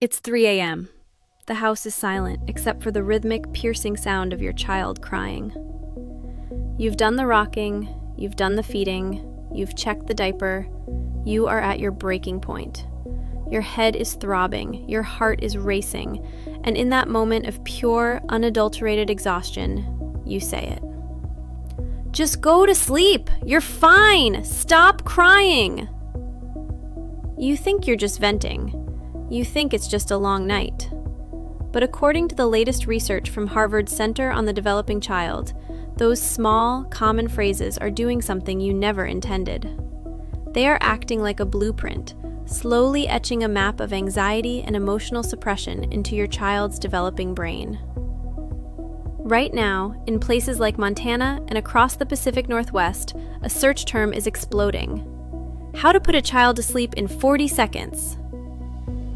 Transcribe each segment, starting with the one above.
It's 3 a.m. The house is silent except for the rhythmic, piercing sound of your child crying. You've done the rocking, you've done the feeding, you've checked the diaper. You are at your breaking point. Your head is throbbing, your heart is racing, and in that moment of pure, unadulterated exhaustion, you say it. Just go to sleep! You're fine! Stop crying! You think you're just venting. You think it's just a long night. But according to the latest research from Harvard's Center on the Developing Child, those small, common phrases are doing something you never intended. They are acting like a blueprint, slowly etching a map of anxiety and emotional suppression into your child's developing brain. Right now, in places like Montana and across the Pacific Northwest, a search term is exploding. How to put a child to sleep in 40 seconds.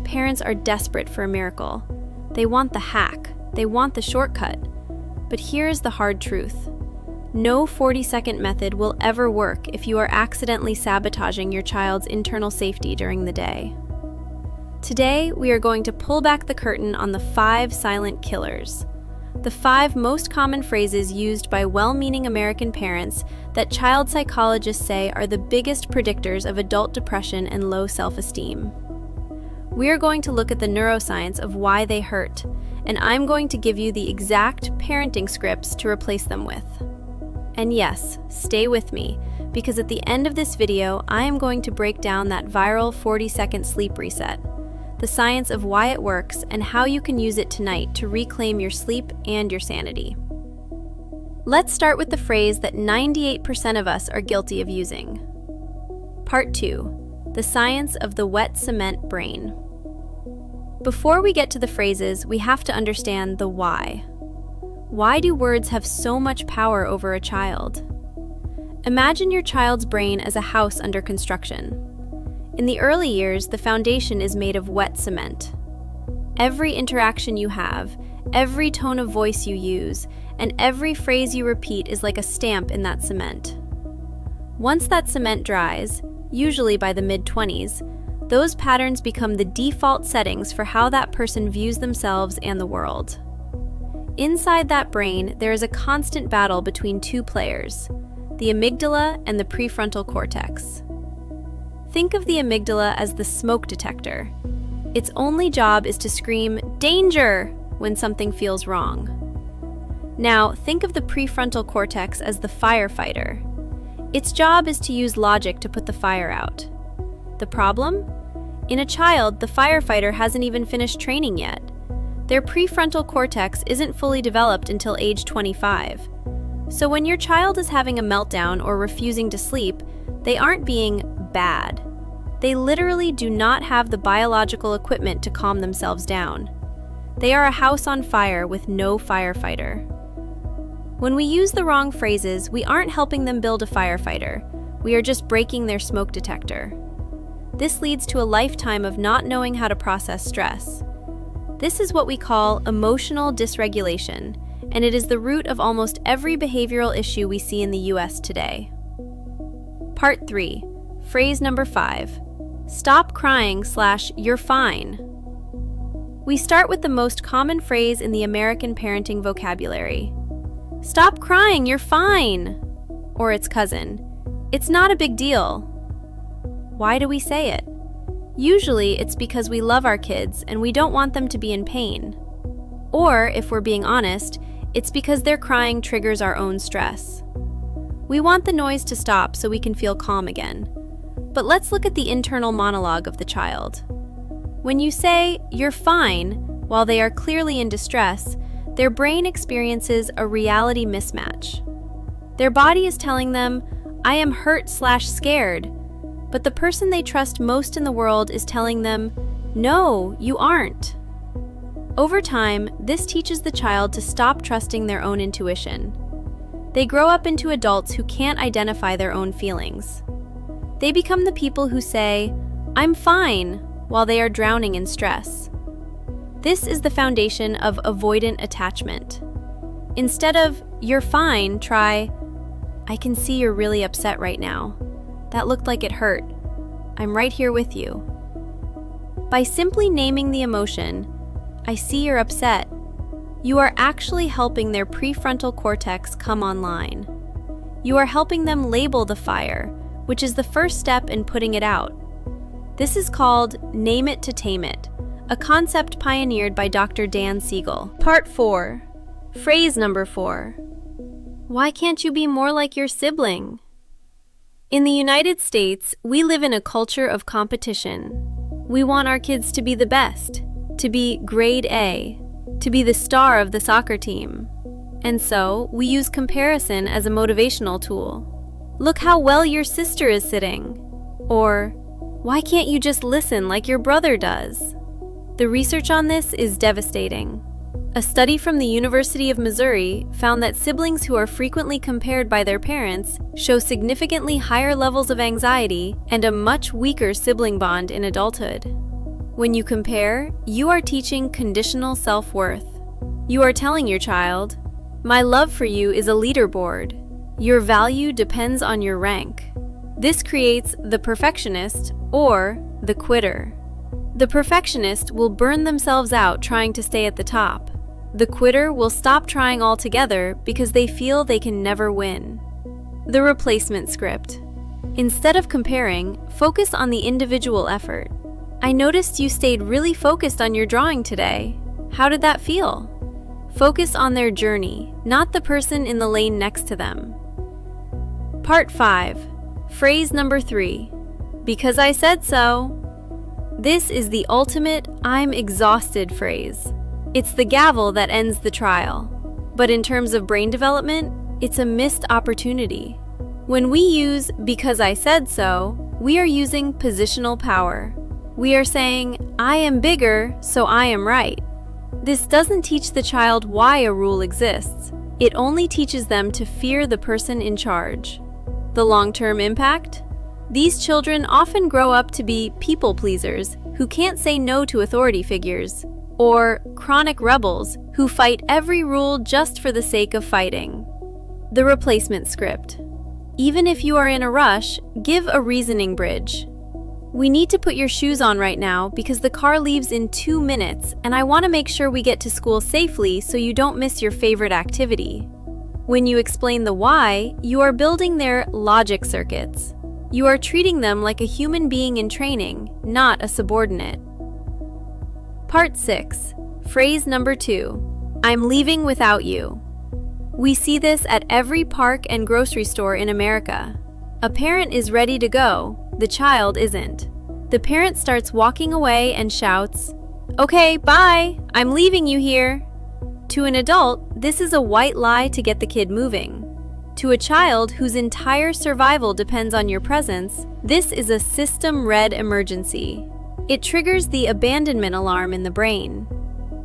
Parents are desperate for a miracle. They want the hack. They want the shortcut. But here's the hard truth. No 40-second method will ever work if you are accidentally sabotaging your child's internal safety during the day. Today, we are going to pull back the curtain on the 5 silent killers. The 5 most common phrases used by well-meaning American parents that child psychologists say are the biggest predictors of adult depression and low self-esteem. We are going to look at the neuroscience of why they hurt, and I'm going to give you the exact parenting scripts to replace them with. And yes, stay with me, because at the end of this video, I am going to break down that viral 40-second sleep reset, the science of why it works and how you can use it tonight to reclaim your sleep and your sanity. Let's start with the phrase that 98% of us are guilty of using. Part 2, the science of the wet cement brain. Before we get to the phrases, we have to understand the why. Why do words have so much power over a child? Imagine your child's brain as a house under construction. In the early years, the foundation is made of wet cement. Every interaction you have, every tone of voice you use, and every phrase you repeat is like a stamp in that cement. Once that cement dries, usually by the mid-20s, those patterns become the default settings for how that person views themselves and the world. Inside that brain, there is a constant battle between 2 players, the amygdala and the prefrontal cortex. Think of the amygdala as the smoke detector. Its only job is to scream, "Danger!" when something feels wrong. Now, think of the prefrontal cortex as the firefighter. Its job is to use logic to put the fire out. The problem? In a child, the firefighter hasn't even finished training yet. Their prefrontal cortex isn't fully developed until age 25. So when your child is having a meltdown or refusing to sleep, they aren't being bad. They literally do not have the biological equipment to calm themselves down. They are a house on fire with no firefighter. When we use the wrong phrases, we aren't helping them build a firefighter. We are just breaking their smoke detector. This leads to a lifetime of not knowing how to process stress. This is what we call emotional dysregulation, and it is the root of almost every behavioral issue we see in the US today. Part 3, phrase number 5, stop crying / you're fine. We start with the most common phrase in the American parenting vocabulary. Stop crying, you're fine! Or its cousin, it's not a big deal. Why do we say it? Usually, it's because we love our kids and we don't want them to be in pain. Or, if we're being honest, it's because their crying triggers our own stress. We want the noise to stop so we can feel calm again. But let's look at the internal monologue of the child. When you say, "you're fine," while they are clearly in distress, their brain experiences a reality mismatch. Their body is telling them, "I am hurt / scared," but the person they trust most in the world is telling them, "No, you aren't." Over time, this teaches the child to stop trusting their own intuition. They grow up into adults who can't identify their own feelings. They become the people who say, "I'm fine," while they are drowning in stress. This is the foundation of avoidant attachment. Instead of, "You're fine," try, "I can see you're really upset right now. That looked like it hurt. I'm right here with you." By simply naming the emotion, "I see you're upset," you are actually helping their prefrontal cortex come online. You are helping them label the fire, which is the first step in putting it out. This is called name it to tame it, a concept pioneered by Dr. Dan Siegel. Part 4. Phrase number 4. Why can't you be more like your sibling? In the United States, we live in a culture of competition. We want our kids to be the best, to be grade A, to be the star of the soccer team. And so, we use comparison as a motivational tool. Look how well your sister is sitting. Or, why can't you just listen like your brother does? The research on this is devastating. A study from the University of Missouri found that siblings who are frequently compared by their parents show significantly higher levels of anxiety and a much weaker sibling bond in adulthood. When you compare, you are teaching conditional self-worth. You are telling your child, "My love for you is a leaderboard. Your value depends on your rank." This creates the perfectionist or the quitter. The perfectionist will burn themselves out trying to stay at the top. The quitter will stop trying altogether because they feel they can never win. The replacement script. Instead of comparing, focus on the individual effort. "I noticed you stayed really focused on your drawing today. How did that feel?" Focus on their journey, not the person in the lane next to them. Part 5. Phrase number 3. Because I said so. This is the ultimate "I'm exhausted" phrase. It's the gavel that ends the trial. But in terms of brain development, it's a missed opportunity. When we use "because I said so," we are using positional power. We are saying, "I am bigger, so I am right." This doesn't teach the child why a rule exists. It only teaches them to fear the person in charge. The long-term impact? These children often grow up to be people pleasers who can't say no to authority figures, or chronic rebels who fight every rule just for the sake of fighting. The replacement script. Even if you are in a rush, give a reasoning bridge. "We need to put your shoes on right now because the car leaves in 2 minutes and I want to make sure we get to school safely so you don't miss your favorite activity." When you explain the why, you are building their logic circuits. You are treating them like a human being in training, not a subordinate. Part 6. Phrase number 2. I'm leaving without you. We see this at every park and grocery store in America. A parent is ready to go, the child isn't. The parent starts walking away and shouts, "Okay, bye, I'm leaving you here." To an adult, this is a white lie to get the kid moving. To a child whose entire survival depends on your presence, this is a system red emergency. It triggers the abandonment alarm in the brain.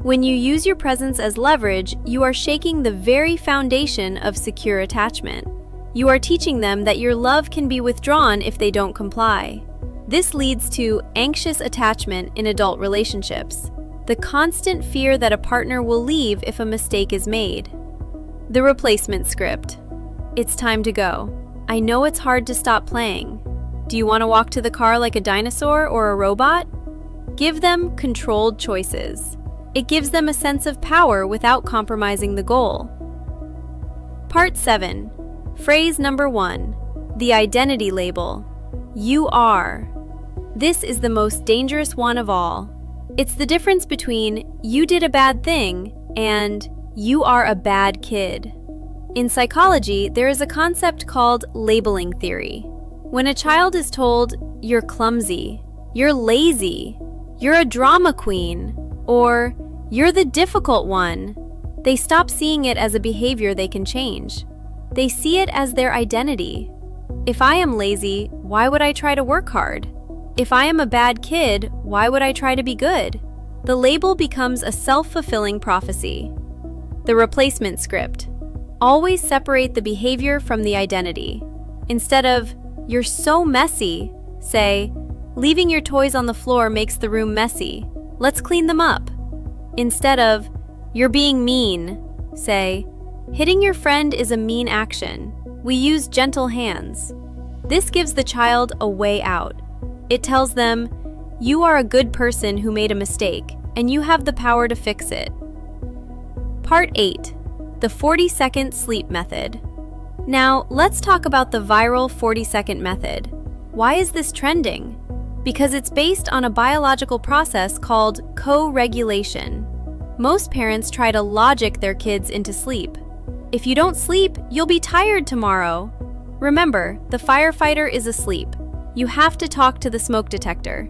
When you use your presence as leverage, you are shaking the very foundation of secure attachment. You are teaching them that your love can be withdrawn if they don't comply. This leads to anxious attachment in adult relationships, the constant fear that a partner will leave if a mistake is made. The replacement script. It's time to go. I know it's hard to stop playing. Do you want to walk to the car like a dinosaur or a robot? Give them controlled choices. It gives them a sense of power without compromising the goal. Part 7. Phrase number 1. The identity label. You are. This is the most dangerous one of all. It's the difference between "you did a bad thing" and "you are a bad kid." In psychology, there is a concept called labeling theory. When a child is told, "You're clumsy," "You're lazy," "You're a drama queen," or "You're the difficult one," they stop seeing it as a behavior they can change. They see it as their identity. If I am lazy, why would I try to work hard? If I am a bad kid, why would I try to be good? The label becomes a self-fulfilling prophecy. The replacement script. Always separate the behavior from the identity. Instead of, "You're so messy," say, "Leaving your toys on the floor makes the room messy. Let's clean them up." Instead of, "You're being mean," say, "Hitting your friend is a mean action. We use gentle hands." This gives the child a way out. It tells them, You are a good person who made a mistake, and you have the power to fix it. Part 8. The 40-second sleep method. Now, let's talk about the viral 40-second method. Why is this trending? Because it's based on a biological process called co-regulation. Most parents try to logic their kids into sleep. If you don't sleep, you'll be tired tomorrow. Remember, the firefighter is asleep. You have to talk to the smoke detector.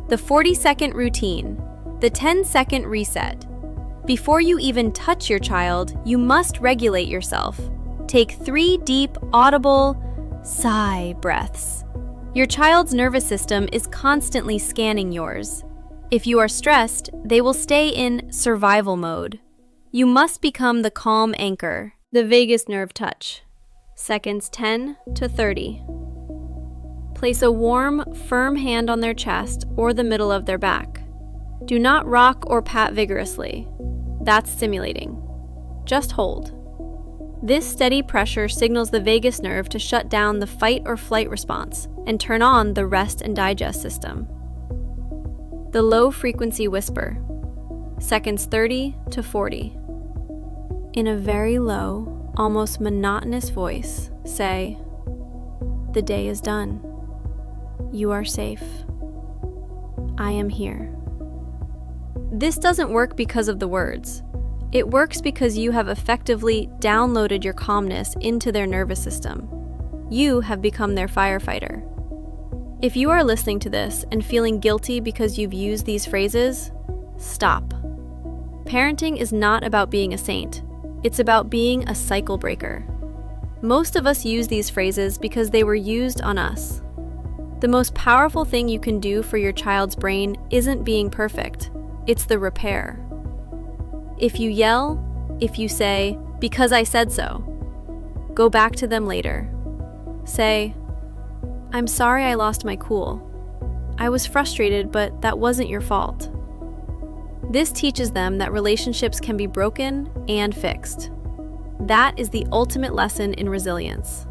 The 40-second routine. The 10-second reset. Before you even touch your child, you must regulate yourself. Take 3 deep, audible sigh breaths. Your child's nervous system is constantly scanning yours. If you are stressed, they will stay in survival mode. You must become the calm anchor. The vagus nerve touch. Seconds 10 to 30. Place a warm, firm hand on their chest or the middle of their back. Do not rock or pat vigorously. That's stimulating. Just hold. This steady pressure signals the vagus nerve to shut down the fight or flight response and turn on the rest and digest system. The low-frequency whisper. Seconds 30 to 40. In a very low, almost monotonous voice, say, "The day is done. You are safe. I am here." This doesn't work because of the words. It works because you have effectively downloaded your calmness into their nervous system. You have become their firefighter. If you are listening to this and feeling guilty because you've used these phrases, stop. Parenting is not about being a saint. It's about being a cycle breaker. Most of us use these phrases because they were used on us. The most powerful thing you can do for your child's brain isn't being perfect. It's the repair. If you yell, if you say, "Because I said so," go back to them later. Say, "I'm sorry I lost my cool. I was frustrated, but that wasn't your fault." This teaches them that relationships can be broken and fixed. That is the ultimate lesson in resilience.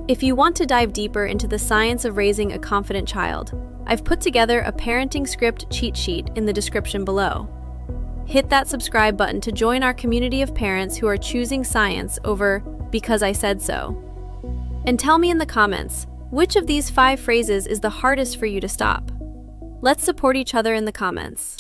If you want to dive deeper into the science of raising a confident child, I've put together a parenting script cheat sheet in the description below. Hit that subscribe button to join our community of parents who are choosing science over "because I said so." And tell me in the comments, which of these 5 phrases is the hardest for you to stop? Let's support each other in the comments.